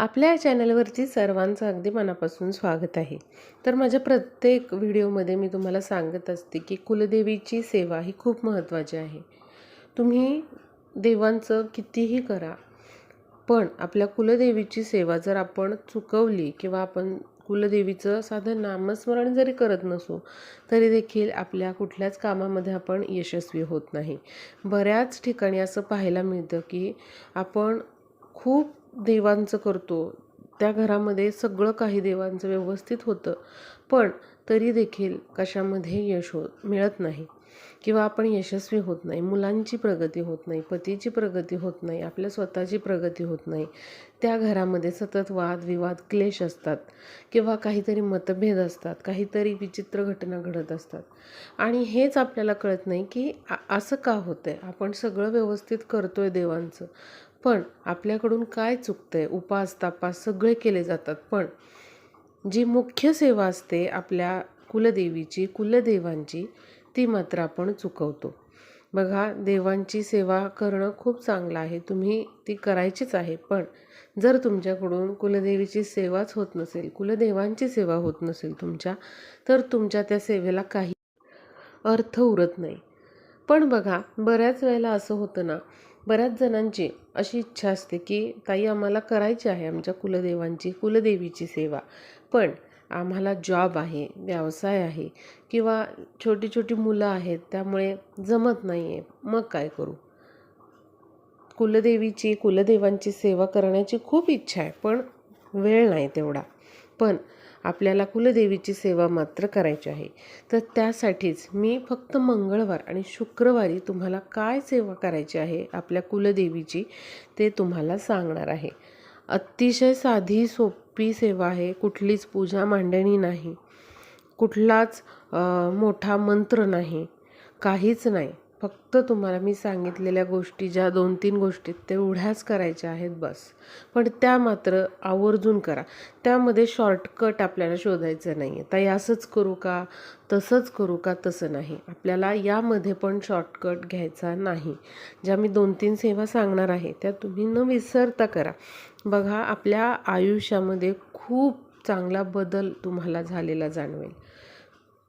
आपल्या चॅनलवरती सर्वांचं अगदी मनापासून स्वागत आहे. तर माझ्या प्रत्येक व्हिडिओमध्ये मी तुम्हाला सांगत असते की कुलदेवीची सेवा ही खूप महत्त्वाची आहे. तुम्ही देवांचं कितीही करा, पण आपल्या कुलदेवीची सेवा जर आपण चुकवली किंवा आपण कुलदेवीचं साधं नामस्मरण जरी करत नसू तरी देखील आपल्या कुठल्याच कामामध्ये आपण यशस्वी होत नाही. बऱ्याच ठिकाणी असं पाहायला मिळतं की आपण खूप देवांचं करतो, त्या घरामध्ये सगळं काही देवांचं व्यवस्थित होतं, पण तरी देखील कशामध्ये यश मिळत नाही किंवा आपण यशस्वी होत नाही. मुलांची प्रगती होत नाही, पतीची प्रगती होत नाही, आपल्या स्वतःची प्रगती होत नाही. त्या घरामध्ये सतत वादविवाद, क्लेश असतात किंवा काहीतरी मतभेद असतात, काहीतरी विचित्र घटना घडत असतात आणि हेच आपल्याला कळत नाही की असं का होतंय. आपण सगळं व्यवस्थित करतोय देवांचं, पण आपल्याकडून काय चुकतंय. उपास तापास सगळे केले जातात, पण जी मुख्य सेवा असते आपल्या कुलदेवीची, कुलदेवांची, ती मात्र आपण चुकवतो. बघा, देवांची सेवा करणं खूप चांगलं आहे, तुम्ही ती करायचीच आहे. पण जर तुमच्याकडून कुलदेवीची सेवाच होत नसेल, कुलदेवांची सेवा होत नसेल तुमच्या, तर तुमच्या त्या सेवेला काही अर्थ उरत नाही. पण बघा, बऱ्याच वेळेला असं होतं ना, बऱ्याच जणांची अशी इच्छा असते की ताई आम्हाला करायची आहे आमच्या कुलदेवांची, कुलदेवीची सेवा, पण आम्हाला जॉब आहे, व्यवसाय आहे किंवा छोटी छोटी मुलं आहेत, त्यामुळे जमत नाही आहे, मग काय करू. कुलदेवीची, कुलदेवांची सेवा करण्याची खूप इच्छा आहे, पण वेळ नाही तेवढा. पण आपल्याला कुलदेवीची सेवा मात्र करायची आहे. तर त्यासाठीच मी फक्त मंगळवार आणि शुक्रवारी तुम्हाला काय सेवा करायची आहे आपल्या कुलदेवीची ते तुम्हाला सांगणार आहे. अतिशय साधी सोपी सेवा आहे, कुठलीच पूजा मांडणी नाही, कुठलाच मोठा मंत्र नाही, काहीच नाही. फक्त तुम्हाला मी सांगितलेल्या गोष्टी, ज्या 2-3 गोष्टी तेवढ्याच करायच्या आहेत बस. पण त्या मात्र आवर्जून करा. त्यामध्ये शॉर्टकट आपल्याला शोधायचं नाही आहे. ताई असंच करू का, तसंच करू का, तसं नाही. आपल्याला यामध्ये पण शॉर्टकट घ्यायचा नाही. ज्या मी 2-3 सेवा सांगणार आहे त्या तुम्ही न विसरता करा. बघा, आपल्या आयुष्यामध्ये खूप चांगला बदल तुम्हाला झालेला जाणवेल.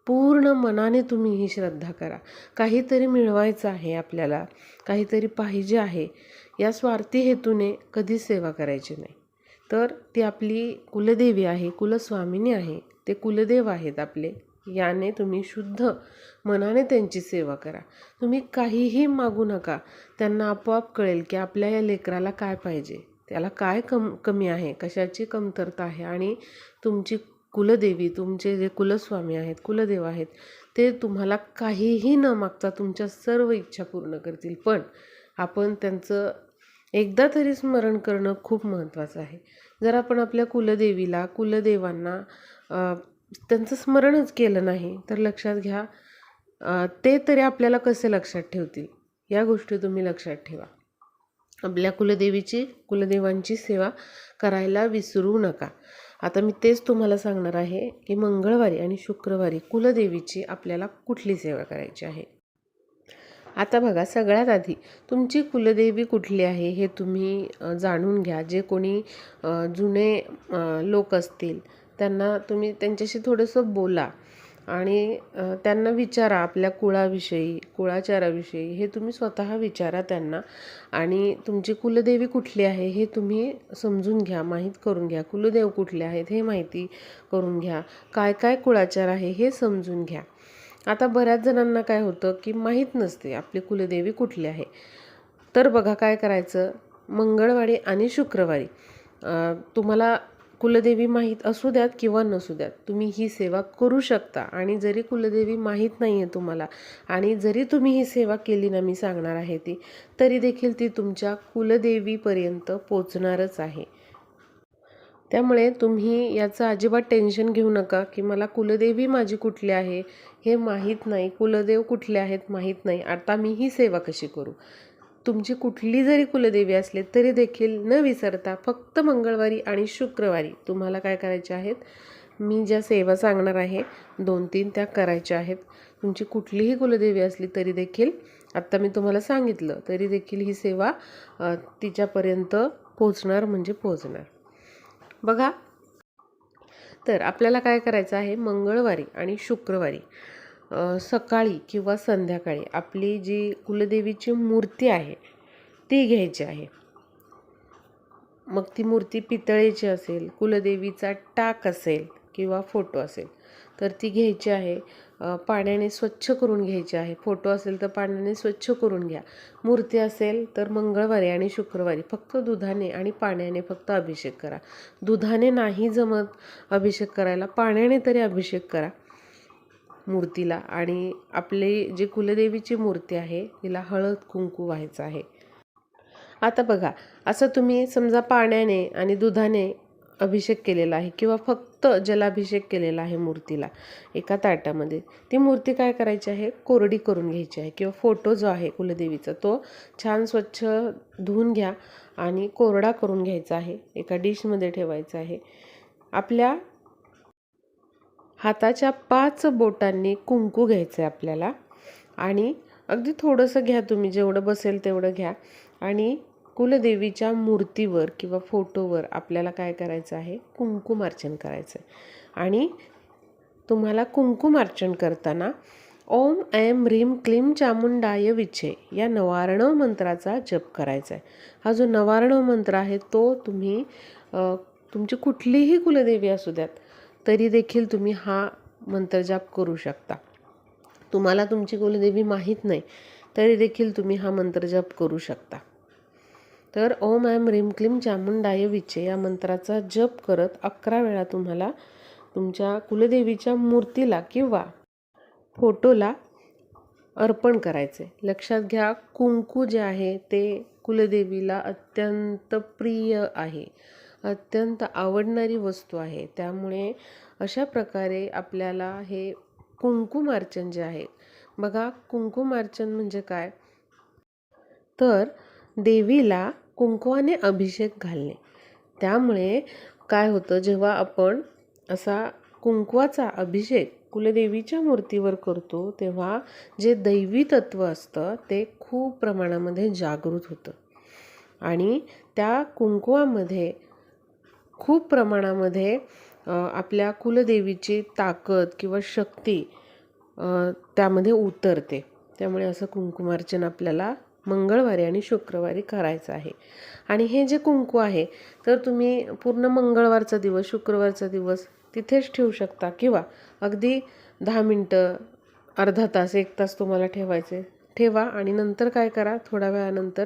पूर्ण मनाने तुम्ही ही श्रद्धा करा. काहीतरी मिळवायचं आहे आपल्याला, काहीतरी पाहिजे आहे, या स्वार्थी हेतूने कधीच सेवा करायची नाही. तर ती आपली कुलदेवी आहे, कुलस्वामिनी आहे, ते कुलदेव आहेत आपले. याने तुम्ही शुद्ध मनाने त्यांची सेवा करा. तुम्ही काहीही मागू नका. त्यांना आपोआप कळेल की आपल्या या लेकराला काय पाहिजे, त्याला काय कमी आहे, कशाची कमतरता आहे, आणि तुमची कुलदेवी, तुमचे जे कुलस्वामी आहेत, कुलदेव आहेत, ते तुम्हाला काहीही न मागता तुमच्या सर्व इच्छा पूर्ण करतील. पण आपण त्यांचं एकदा तरी स्मरण करणं खूप महत्त्वाचं आहे. जर आपण आपल्या कुलदेवीला, कुलदेवांना त्यांचं स्मरणच केलं नाही तर लक्षात घ्या, ते तरी आपल्याला कसे लक्षात ठेवतील. या गोष्टी तुम्ही लक्षात ठेवा. आपल्या कुलदेवीची, कुलदेवांची सेवा करायला विसरू नका. आता मी तेच तुम्हाला सांगणार आहे की मंगळवारी आणि शुक्रवारी कुलदेवीची आपल्याला कुठली सेवा करायची आहे. आता बघा, सगळ्यात आधी तुमची कुलदेवी कुठली आहे हे तुम्ही जाणून घ्या. जे कोणी जुने लोक असतील त्यांना तुम्ही त्यांच्याशी थोडंसं बोला आणि त्यांना विचारा आपल्या कुळाविषयी, कुळाचाराविषयी हे तुम्ही स्वतः विचारा त्यांना. आणि तुमची कुलदेवी कुठली आहे हे तुम्ही समजून घ्या, माहीत करून घ्या. कुलदेव कुठले आहेत हे माहिती करून घ्या. काय काय कुळाचार आहे हे समजून घ्या. आता बऱ्याच जणांना काय होतं की माहीत नसते आपली कुलदेवी कुठली आहे. तर बघा, काय करायचं, मंगळवारी आणि शुक्रवारी तुम्हाला कुलदेवी माहीत असू द्यात किंवा नसू द्यात, तुम्ही ही सेवा करू शकता. आणि जरी कुलदेवी माहीत नाही आहे तुम्हाला, आणि जरी तुम्ही ही सेवा केली ना, मी सांगणार आहे ती, तरी देखील ती तुमच्या कुलदेवीपर्यंत पोचणारच आहे. त्यामुळे तुम्ही याचं अजिबात टेन्शन घेऊ नका की मला कुलदेवी माझी कुठली आहे हे माहीत नाही, कुलदेव कुठले आहेत माहीत नाही, आता मी ही सेवा कशी करू. तुमची कुठली जरी कुलदेवी असले तरी देखील न विसरता फक्त मंगळवारी आणि शुक्रवारी तुम्हाला काय करायचे आहेत, मी ज्या सेवा सांगणार आहे 2-3 त्या करायच्या आहेत. तुमची कुठलीही कुलदेवी असली तरी देखील, आत्ता मी तुम्हाला सांगितलं तरी देखील ही सेवा तिच्यापर्यंत पोचणार म्हणजे पोचणार. बघा, तर आपल्याला काय करायचं आहे, मंगळवारी आणि शुक्रवारी सकाळी किंवा संध्याकाळी आपली जी कुलदेवीची मूर्ती आहे ती घ्यायची आहे. मग ती मूर्ती पितळेची असेल, कुलदेवीचा टाक असेल किंवा फोटो असेल तर ती घ्यायची आहे. पाण्याने स्वच्छ करून घ्यायची आहे. फोटो असेल तर पाण्याने स्वच्छ करून घ्या. मूर्ती असेल तर मंगळवारी आणि शुक्रवारी फक्त दुधाने आणि पाण्याने फक्त अभिषेक करा. दुधाने नाही जमत अभिषेक करायला, पाण्याने तरी अभिषेक करा मूर्तीला. आणि आपली जी कुलदेवीची मूर्ती आहे तिला हळद कुंकू व्हायचं आहे. आता बघा, असं तुम्ही समजा पाण्याने आणि दुधाने अभिषेक केलेला आहे किंवा फक्त जलाभिषेक केलेला आहे मूर्तीला एका ताटामध्ये, ती मूर्ती काय करायची आहे, कोरडी करून घ्यायची आहे. किंवा फोटो जो आहे कुलदेवीचा तो छान स्वच्छ धुवून घ्या आणि कोरडा करून घ्यायचा आहे, एका डिशमध्ये ठेवायचा आहे. आपल्या हाताच्या 5 बोटांनी कुंकू घ्यायचं आहे आपल्याला आणि अगदी थोडंसं घ्या, तुम्ही जेवढं बसेल तेवढं घ्या. आणि कुलदेवीच्या मूर्तीवर किंवा फोटोवर आपल्याला काय करायचं आहे, कुंकुमार्चन करायचं आहे. आणि तुम्हाला कुंकुमार्चन करताना ओम ऐं ह्रीं क्लीं चामुंडाय विचे या नवारणव मंत्राचा जप करायचा आहे. हा जो नवारणव मंत्र आहे तो तुम्ही तुमची कुठलीही कुलदेवी असू द्यात तरी देखील तुम्ही हा मंत्र जप करू शकता. तुम्हाला तुमची कुलदेवी माहीत नाही तरी देखील तुम्ही हा मंत्र जप करू शकता. तर ओम ऐं ह्रीं क्लीं चामुंडाय विचे या मंत्राचा जप करत 11 वेळा तुम्हाला तुमच्या कुलदेवीच्या मूर्तीला किंवा फोटोला अर्पण करायचे. लक्षात घ्या, कुंकू जे आहे ते कुलदेवीला अत्यंत प्रिय आहे, अत्यंत आवडणारी वस्तू आहे. त्यामुळे अशा प्रकारे आपल्याला हे कुंकुमार्चन जे आहे, बघा कुंकुमार्चन म्हणजे काय, तर देवीला कुंकवाने अभिषेक घालणे. त्यामुळे काय होतं, जेव्हा आपण असा कुंकवाचा अभिषेक कुलदेवीच्या मूर्तीवर करतो तेव्हा जे दैवी तत्व असतं ते खूप प्रमाणामध्ये जागृत होतं आणि त्या कुंकवामध्ये खूप प्रमाणामध्ये आपल्या कुलदेवीची ताकद किंवा शक्ती त्यामध्ये उतरते. त्यामुळे असं कुंकुमार्चन आपल्याला मंगळवारी आणि शुक्रवारी करायचं आहे. आणि हे जे कुंकू आहे तर तुम्ही पूर्ण मंगळवारचा दिवस, शुक्रवारचा दिवस तिथेच ठेवू शकता किंवा अगदी 10 मिनटं, अर्धा तास, 1 तास तुम्हाला ठेवायचे ठेवा. आणि नंतर काय करा, थोड्या वेळानंतर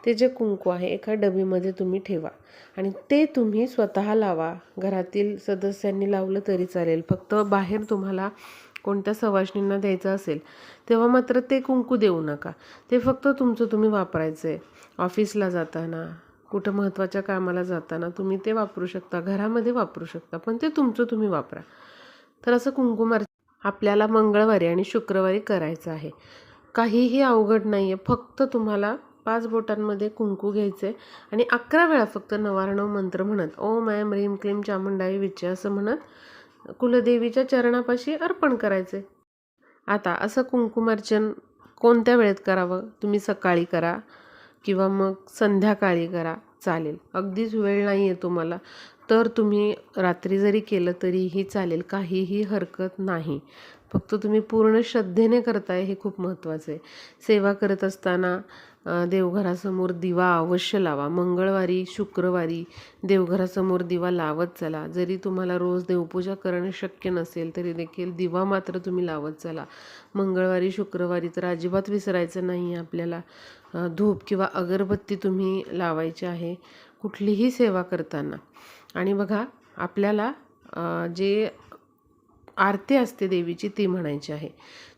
ते जे कुंकू आहे एका डबीमध्ये तुम्ही ठेवा आणि ते तुम्ही स्वतः लावा. घरातील सदस्यांनी लावलं तरी चालेल. फक्त बाहेर तुम्हाला कोणत्या सवाष्णींना द्यायचं असेल तेव्हा मात्र ते कुंकू देऊ नका. ते फक्त तुमचं तुम्ही वापरायचं आहे. ऑफिसला जाताना, कुठं महत्त्वाच्या कामाला जाताना तुम्ही ते वापरू शकता, घरामध्ये वापरू शकता, पण ते तुमचं तुम्ही वापरा. तर असं कुंकुमार्चन आपल्याला मंगळवारी आणि शुक्रवारी करायचं आहे. काहीही अवघड नाही आहे. फक्त तुम्हाला 5 बोटांमध्ये कुंकू घ्यायचे आणि 11 वेळा फक्त नवारणव मंत्र म्हणत ओम ऐं ह्रीं क्लीं चामुंडाय विचे असं म्हणत कुलदेवीच्या चरणापाशी अर्पण करायचे. आता असं कुंकुमार्चन कोणत्या वेळेत करावं, तुम्ही सकाळी करा किंवा मग संध्याकाळी करा, चालेल. अगदीच वेळ नाही आहे तुम्हाला तर तुम्ही रात्री जरी केलं तरीही चालेल, काहीही हरकत नाही. फक्त तुम्ही पूर्ण श्रद्धेने करताय हे खूप महत्त्वाचं आहे. सेवा करत असताना देवघरासमोर दिवा अवश्य लावा. मंगळवारी, शुक्रवारी देवघरासमोर दिवा लावत चला. जरी तुम्हाला रोज देवपूजा करणं शक्य नसेल तरी देखील दिवा मात्र तुम्ही लावत चला. मंगळवारी, शुक्रवारी तर अजिबात विसरायचं नाही आहे आपल्याला. धूप किंवा अगरबत्ती तुम्ही लावायची आहे कुठलीही सेवा करताना. आणि बघा, आपल्याला जे आरती असते देवीची ती म्हणायची आहे.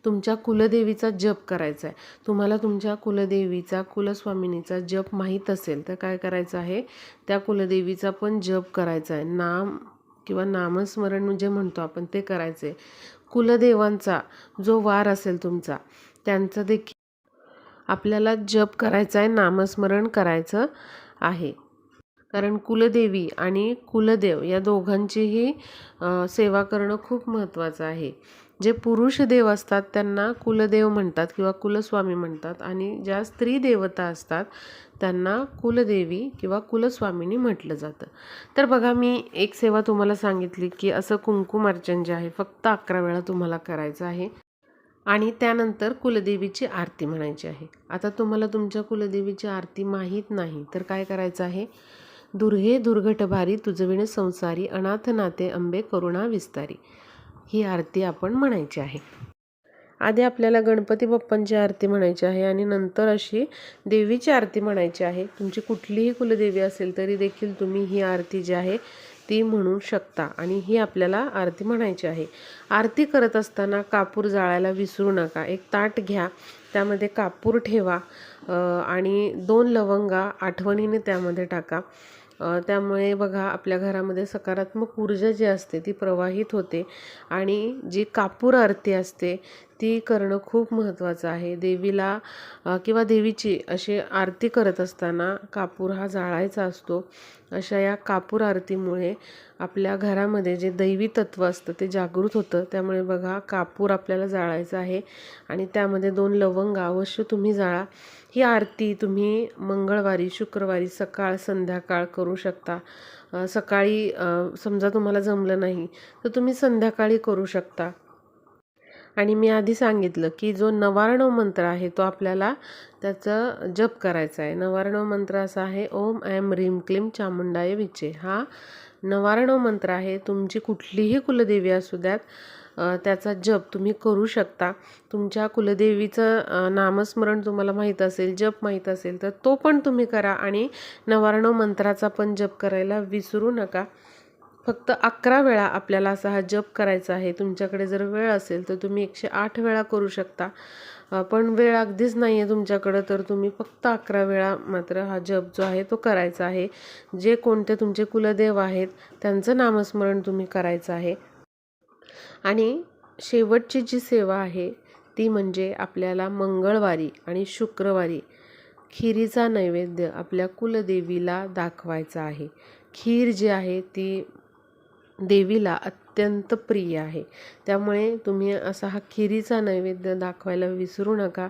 तुमच्या कुलदेवीचा जप करायचा आहे. तुम्हाला तुमच्या कुलदेवीचा, कुलस्वामिनीचा जप माहीत असेल तर काय करायचं आहे, त्या कुलदेवीचा पण जप करायचा आहे. नाम किंवा नामस्मरण जे म्हणतो आपण ते करायचं आहे. कुलदेवांचा जो वार असेल तुमचा त्यांचा देखील आपल्याला जप करायचा आहे, नामस्मरण करायचं आहे. कारण कुलदेवी आणि कुलदेव या दोघांचीही सेवा करणं खूप महत्त्वाचं आहे. जे पुरुष देव असतात त्यांना कुलदेव म्हणतात किंवा कुलस्वामी म्हणतात, आणि ज्या स्त्री देवता असतात त्यांना कुलदेवी किंवा कुलस्वामिनी म्हटलं जातं. तर बघा, मी एक सेवा तुम्हाला सांगितली की असं कुंकुमार्चन जे आहे फक्त 11 वेळा तुम्हाला करायचं आहे आणि त्यानंतर कुलदेवीची आरती म्हणायची आहे. आता तुम्हाला तुमच्या कुलदेवीची आरती माहीत नाही तर काय करायचं आहे? दुर्गे दुर्घट भारी तुझविणे संसारी अनाथ नाते अंबे करुणा विस्तारी, ही आरती आपण म्हणायची आहे. आधी आपल्याला गणपती बाप्पांची आरती म्हणायची आहे आणि नंतर अशी देवीची आरती म्हणायची आहे. तुमची कुठलीही कुलदेवी असेल तरी देखील तुम्ही ही आरती जी आहे ती म्हणू शकता आणि ही आपल्याला आरती म्हणायची आहे. आरती करत असताना कापूर जाळायला विसरू नका. एक ताट घ्या, त्यामध्ये कापूर ठेवा आणि 2 लवंगा आठवणीने त्यामध्ये टाका. त्यामुळे बघा, आपल्या घरामध्ये सकारात्मक ऊर्जा जी असते ती प्रवाहित होते आणि जी कापूर आरती असते ती करणं खूप महत्त्वाचं आहे. देवीला किंवा देवीची अशी आरती करत असताना कापूर हा जाळायचा असतो. अशा या कापूर आरतीमुळे आपल्या घरामध्ये जे दैवी तत्व असतं ते जागृत होतं. त्यामुळे बघा, कापूर आपल्याला जाळायचं आहे आणि त्यामध्ये 2 लवंग अवश्य तुम्ही जाळा. ही आरती तुम्ही मंगळवारी, शुक्रवारी सकाळ संध्याकाळ करू शकता. सकाळी समजा तुम्हाला जमलं नाही तर तुम्ही संध्याकाळी करू शकता. आणि मी आधी सांगितलं की जो नवार्णव मंत्र आहे तो आपल्याला त्याचा जप करायचा आहे. नवार्णव मंत्र असा आहे, ओम ऐं ह्रीं क्लीं चामुंडाय विचे. हा नवार्णव मंत्र आहे. तुमची कुठलीही कुलदेवी असू द्यात, त्याचा जप तुम्ही करू शकता. तुमच्या कुलदेवीचं नामस्मरण तुम्हाला माहीत असेल, जप माहीत असेल तर तो पण तुम्ही करा आणि नवार्णव मंत्राचा पण जप करायला विसरू नका. फक्त 11 वेळा आपल्याला असा हा जप करायचा आहे. तुमच्याकडे जर वेळ असेल तर तुम्ही 108 वेळा करू शकता. पण वेळ अगदीच नाही आहे तुमच्याकडं तर तुम्ही फक्त 11 वेळा मात्र हा जप जो आहे तो करायचा आहे. जे कोणते तुमचे कुलदेव आहेत त्यांचं नामस्मरण तुम्ही करायचं आहे. आणि शेवटची जी सेवा आहे ती म्हणजे आपल्याला मंगळवारी आणि शुक्रवारी खिरीचा नैवेद्य आपल्या कुलदेवीला दाखवायचा आहे. खीर जी आहे ती देवीला अत्यंत प्रिय आहे. त्यामुळे तुम्ही असा हा खिरीचा नैवेद्य दाखवायला विसरू नका.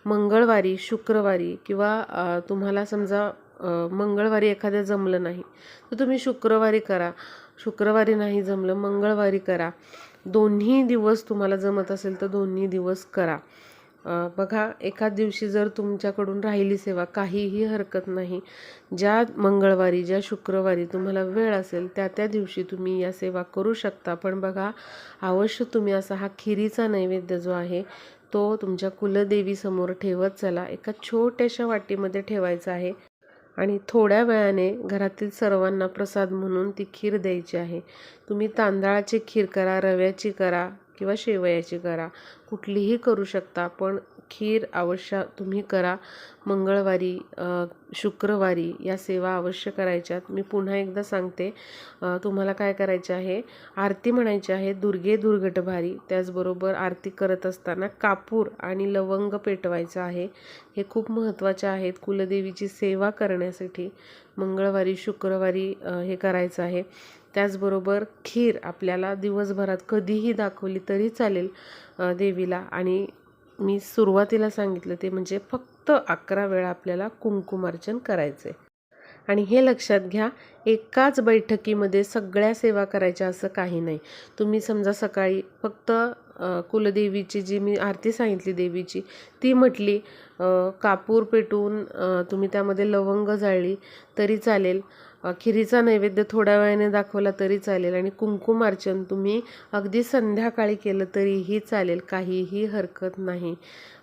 मंगळवारी, शुक्रवारी किंवा तुम्हाला समजा मंगळवारी एखाद्या जमलं नाही तर तुम्ही शुक्रवारी करा. शुक्रवारी नाही जमलं, मंगळवारी करा. दोन्ही दिवस तुम्हाला जमत असेल तर दोन्ही दिवस करा. बघा, एखाद दिवशी जर तुमच्याकडून राहिली सेवा काहीही हरकत नाही. ज्या मंगळवारी, ज्या शुक्रवारी तुम्हाला वेळ असेल त्या दिवशी तुम्ही या सेवा करू शकता. पण बघा, अवश्य तुम्ही असा हा खिरीचा नैवेद्य जो आहे तो तुमच्या कुलदेवीसमोर ठेवत चला. एका छोट्याशा वाटीमध्ये ठेवायचा आहे आणि थोड्या वेळाने घरातील सर्वांना प्रसाद म्हणून ती खीर द्यायची आहे. तुम्ही तांदळाची खीर करा, रव्याची करा किंवा शेवयाची करा, कुठलीही करू शकता, पण खीर अवश्य तुम्ही करा. मंगळवारी, शुक्रवारी या सेवा अवश्य करायच्यात. मी पुन्हा एकदा सांगते, तुम्हाला काय करायचे आहे, आरती म्हणायची आहे दुर्गे दुर्घट भारी. त्याचबरोबर आरती करत असताना कापूर आणि लवंग पेटवायचं आहे. हे खूप महत्त्वाचे आहेत कुलदेवीची सेवा करण्यासाठी. मंगळवारी, शुक्रवारी हे करायचं आहे. त्याचबरोबर खीर आपल्याला दिवसभरात कधीही दाखवली तरी चालेल देवीला. आणि मी सुरुवातीला सांगितलं ते म्हणजे फक्त 11 वेळा आपल्याला कुंकुमार्चन करायचे. आणि हे लक्षात घ्या, एकाच बैठकीमध्ये सगळ्या सेवा करायच्या असं काही नाही. तुम्ही समजा सकाळी फक्त कुलदेवीची जी मी आरती सांगितली देवीची ती म्हटली, कापूर पेटवून तुम्ही त्यामध्ये लवंग जाळली तरी चालेल, खिरीचा नैवेद्य थोड्या वेळाने दाखवला तरी चालेल आणि कुंकुमार्चन तुम्ही अगदी संध्याकाळी केलं तरीही चालेल, काहीही हरकत नाही.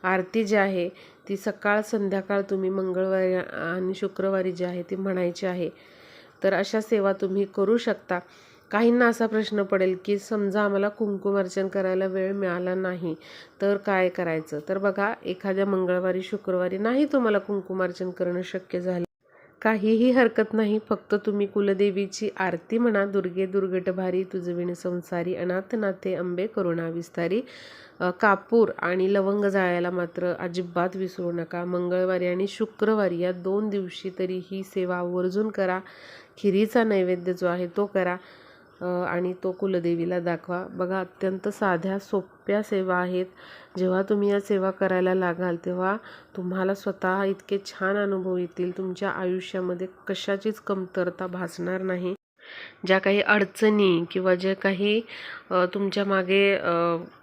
आरती जी आहे ती सकाळ संध्याकाळ तुम्ही मंगळवारी आणि शुक्रवारी जी आहे ती म्हणायची आहे. तर अशा सेवा तुम्ही करू शकता. काहींना असा प्रश्न पडेल की समजा आम्हाला कुंकुमार्चन करायला वेळ मिळाला नाही तर काय करायचं? तर बघा, एखाद्या मंगळवारी, शुक्रवारी नाही तुम्हाला कुंकुमार्चन करणं शक्य झालं, काहीही हरकत नाही. फक्त तुम्ही कुलदेवीची आरती म्हणा, दुर्गे दुर्घट भारी तुझविण संसारी अनाथ नाथे अंबे करुणा विस्तारी. कापूर आणि लवंग जाळायला मात्र अजिबात विसरू नका. मंगळवारी आणि शुक्रवारी या 2 दिवशी तरी ही सेवा आवर्जून करा. खिरीचा नैवेद्य जो आहे तो करा. आणि तो कुलदेवीला दाखवा. बघा, अत्यंत साध्या सोप्या सेवा आहेत. जेव्हा तुम्ही या सेवा करायला लागाल तेव्हा तुम्हाला स्वतः इतके छान अनुभव येतील. तुमच्या आयुष्यामध्ये कशाचीच कमतरता भासणार नाही. ज्या काही अडचणी किंवा जे काही तुमच्या मागे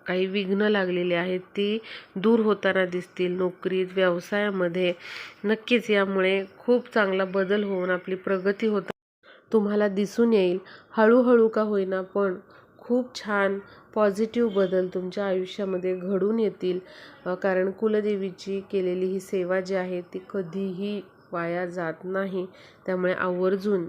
काही विघ्न लागलेली आहेत ती दूर होताना दिसतील. नोकरीत, व्यवसायामध्ये नक्कीच यामुळे खूप चांगला बदल होऊन आपली प्रगती होता तुम्हाला दिसून येईल. हळूहळू का होईना पण खूप छान पॉझिटिव्ह बदल तुमच्या आयुष्यामध्ये घडून येतील. कारण कुलदेवीची केलेली ही सेवा जी आहे ती कधीही वाया जात नाही. त्यामुळे आवर्जून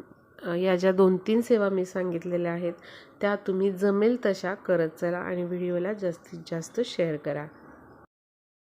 या ज्या 2-3 सेवा मी सांगितलेल्या आहेत त्या तुम्ही जमेल तशा करत चला आणि व्हिडिओला जास्तीत जास्त शेअर करा.